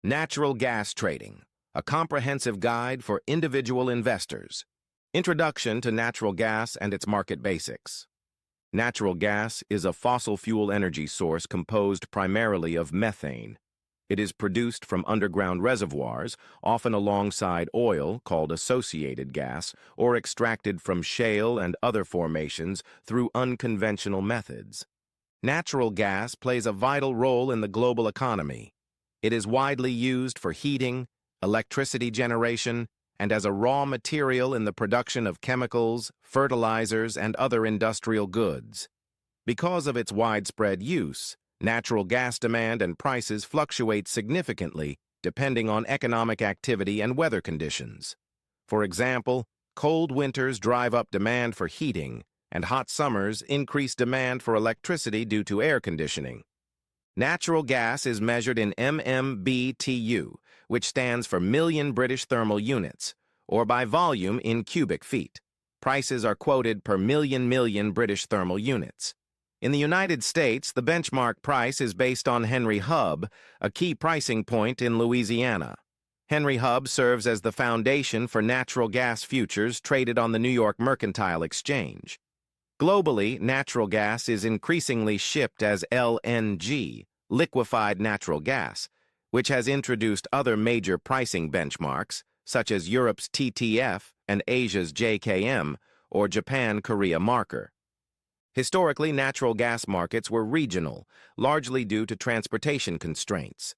Natural gas trading, a comprehensive guide for individual investors. Introduction to natural gas and its market basics. Natural gas is a fossil fuel energy source composed primarily of methane. It is produced from underground reservoirs, often alongside oil, called associated gas, or extracted from shale and other formations through unconventional methods. Natural gas plays a vital role in the global economy. It is widely used for heating, electricity generation, and as a raw material in the production of chemicals, fertilizers, and other industrial goods. Because of its widespread use, natural gas demand and prices fluctuate significantly depending on economic activity and weather conditions. For example, cold winters drive up demand for heating, and hot summers increase demand for electricity due to air conditioning. Natural gas is measured in MMBtu, which stands for million British thermal units, or by volume in cubic feet. Prices are quoted per million British thermal units. In the United States, the benchmark price is based on Henry Hub, a key pricing point in Louisiana. Henry Hub serves as the foundation for natural gas futures traded on the New York Mercantile Exchange. Globally, natural gas is increasingly shipped as LNG, liquefied natural gas, which has introduced other major pricing benchmarks, such as Europe's TTF and Asia's JKM, or Japan-Korea marker. Historically, natural gas markets were regional, largely due to transportation constraints.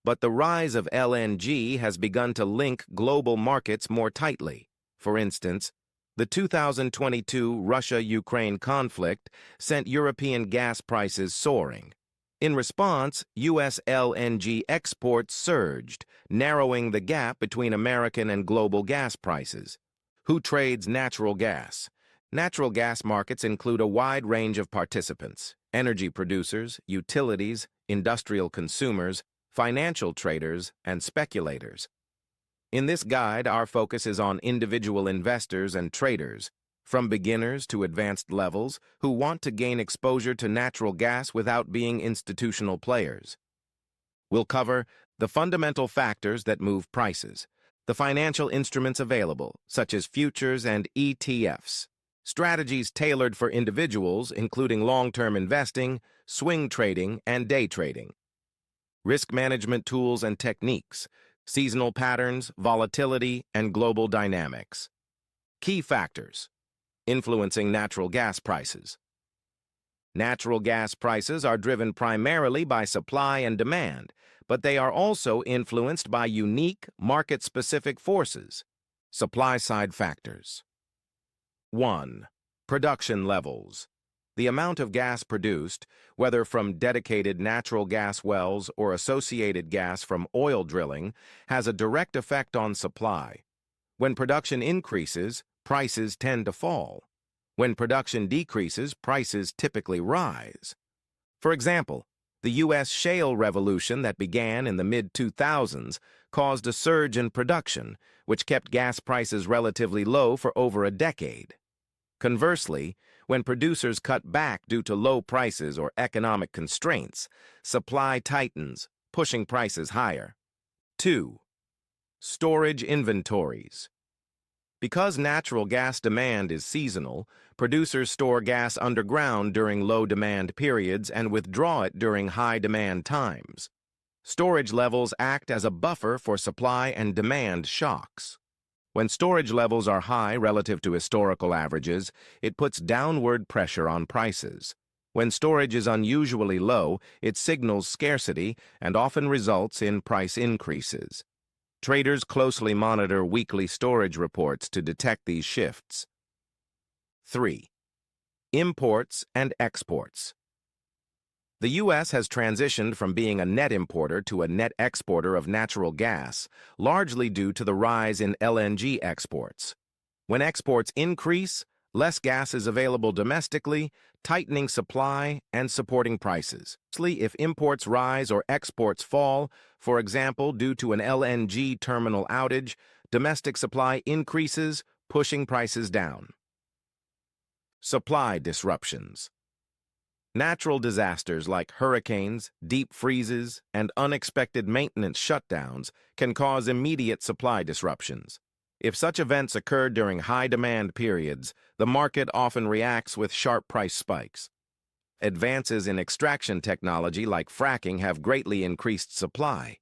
But the rise of LNG has begun to link global markets more tightly. For instance, the 2022 Russia-Ukraine conflict sent European gas prices soaring. In response, U.S. LNG exports surged, narrowing the gap between American and global gas prices. Who trades natural gas? Natural gas markets include a wide range of participants: energy producers, utilities, industrial consumers, financial traders, and speculators. In this guide, our focus is on individual investors and traders, from beginners to advanced levels, who want to gain exposure to natural gas without being institutional players. We'll cover the fundamental factors that move prices, the financial instruments available, such as futures and ETFs, strategies tailored for individuals, including long-term investing, swing trading, and day trading, risk management tools and techniques, seasonal patterns, volatility, and global dynamics. Key factors influencing natural gas prices. Natural gas prices are driven primarily by supply and demand, but they are also influenced by unique, market-specific forces. Supply-side factors. 1. Production levels. The amount of gas produced, whether from dedicated natural gas wells or associated gas from oil drilling, has a direct effect on supply. When production increases, prices tend to fall. When production decreases, prices typically rise. For example, the U.S. shale revolution that began in the mid-2000s caused a surge in production, which kept gas prices relatively low for over a decade. Conversely, when producers cut back due to low prices or economic constraints, supply tightens, pushing prices higher. 2. Storage inventories. Because natural gas demand is seasonal, producers store gas underground during low-demand periods and withdraw it during high-demand times. Storage levels act as a buffer for supply and demand shocks. When storage levels are high relative to historical averages, it puts downward pressure on prices. When storage is unusually low, it signals scarcity and often results in price increases. Traders closely monitor weekly storage reports to detect these shifts. 3. Imports and exports. The U.S. has transitioned from being a net importer to a net exporter of natural gas, largely due to the rise in LNG exports. When exports increase, less gas is available domestically, tightening supply and supporting prices. If imports rise or exports fall, for example, due to an LNG terminal outage, domestic supply increases, pushing prices down. Supply disruptions. Natural disasters like hurricanes, deep freezes, and unexpected maintenance shutdowns can cause immediate supply disruptions. If such events occur during high-demand periods, the market often reacts with sharp price spikes. Advances in extraction technology like fracking have greatly increased supply.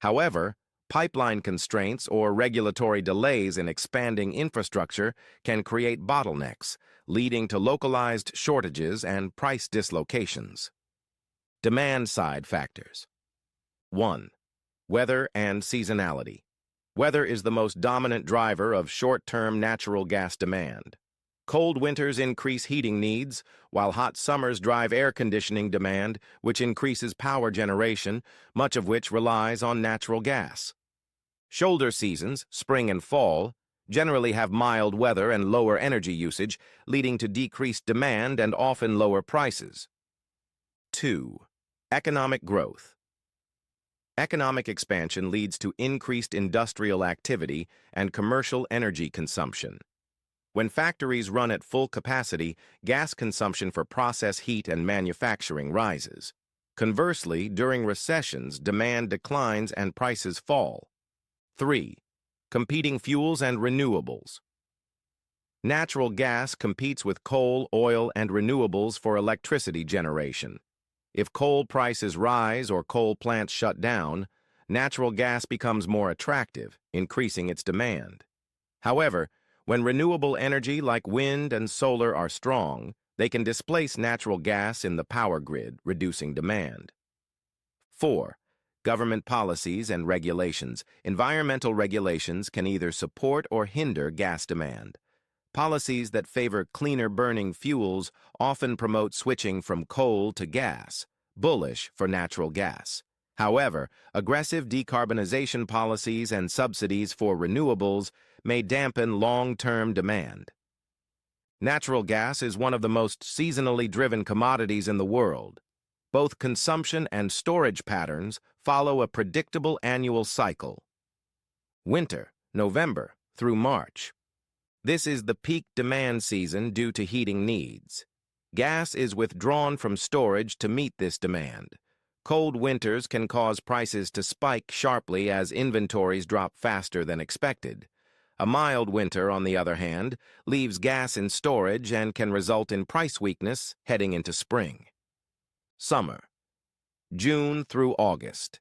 However, pipeline constraints or regulatory delays in expanding infrastructure can create bottlenecks, leading to localized shortages and price dislocations. Demand-side factors. 1. Weather and seasonality. Weather is the most dominant driver of short-term natural gas demand. Cold winters increase heating needs, while hot summers drive air conditioning demand, which increases power generation, much of which relies on natural gas. Shoulder seasons, spring and fall, generally have mild weather and lower energy usage, leading to decreased demand and often lower prices. 2. Economic growth. Economic expansion leads to increased industrial activity and commercial energy consumption. When factories run at full capacity, gas consumption for process heat and manufacturing rises. Conversely, during recessions, demand declines and prices fall. 3. Competing fuels and renewables. Natural gas competes with coal, oil, and renewables for electricity generation. If coal prices rise or coal plants shut down, natural gas becomes more attractive, increasing its demand. However, when renewable energy like wind and solar are strong, they can displace natural gas in the power grid, reducing demand. 4. Government policies and regulations. Environmental regulations can either support or hinder gas demand. Policies that favor cleaner burning fuels often promote switching from coal to gas, bullish for natural gas. However, aggressive decarbonization policies and subsidies for renewables may dampen long-term demand. Natural gas is one of the most seasonally driven commodities in the world. Both consumption and storage patterns follow a predictable annual cycle. Winter, November through March. This is the peak demand season due to heating needs. Gas is withdrawn from storage to meet this demand. Cold winters can cause prices to spike sharply as inventories drop faster than expected. A mild winter, on the other hand, leaves gas in storage and can result in price weakness heading into spring. Summer, June through August.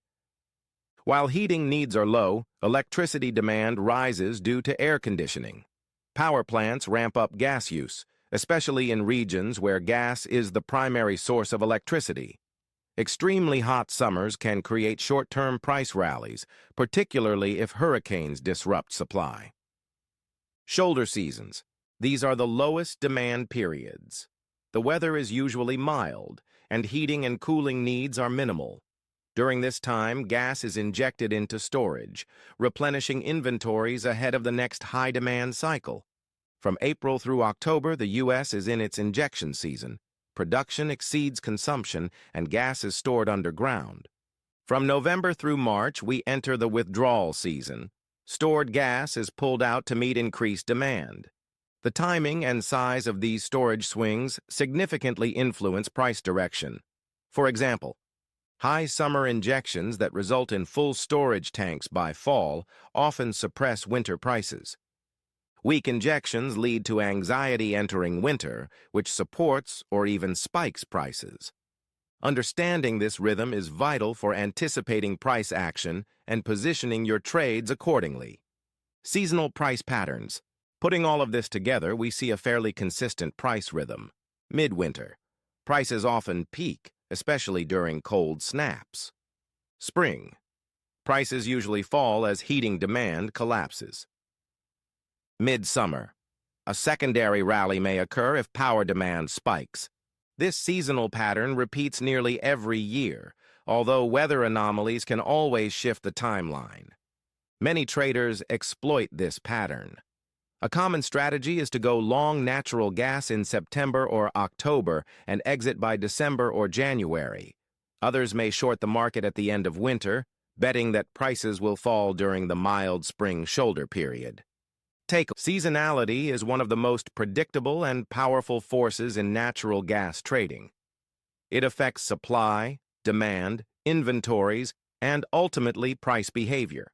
While heating needs are low, electricity demand rises due to air conditioning. Power plants ramp up gas use, especially in regions where gas is the primary source of electricity. Extremely hot summers can create short-term price rallies, particularly if hurricanes disrupt supply. Shoulder seasons. These are the lowest demand periods. The weather is usually mild, and heating and cooling needs are minimal. During this time, gas is injected into storage, replenishing inventories ahead of the next high-demand cycle. From April through October, the U.S. is in its injection season. Production exceeds consumption, and gas is stored underground. From November through March, we enter the withdrawal season. Stored gas is pulled out to meet increased demand. The timing and size of these storage swings significantly influence price direction. For example, high summer injections that result in full storage tanks by fall often suppress winter prices. Weak injections lead to anxiety entering winter, which supports or even spikes prices. Understanding this rhythm is vital for anticipating price action and positioning your trades accordingly. Seasonal price patterns. Putting all of this together, we see a fairly consistent price rhythm. Midwinter. Prices often peak, especially during cold snaps. Spring. Prices usually fall as heating demand collapses. Midsummer. A secondary rally may occur if power demand spikes. This seasonal pattern repeats nearly every year, although weather anomalies can always shift the timeline. Many traders exploit this pattern. A common strategy is to go long natural gas in September or October and exit by December or January. Others may short the market at the end of winter, betting that prices will fall during the mild spring shoulder period. Seasonality is one of the most predictable and powerful forces in natural gas trading. It affects supply, demand, inventories, and ultimately price behavior.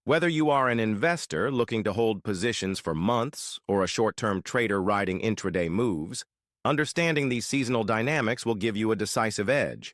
Whether you are an investor looking to hold positions for months or a short-term trader riding intraday moves, understanding these seasonal dynamics will give you a decisive edge.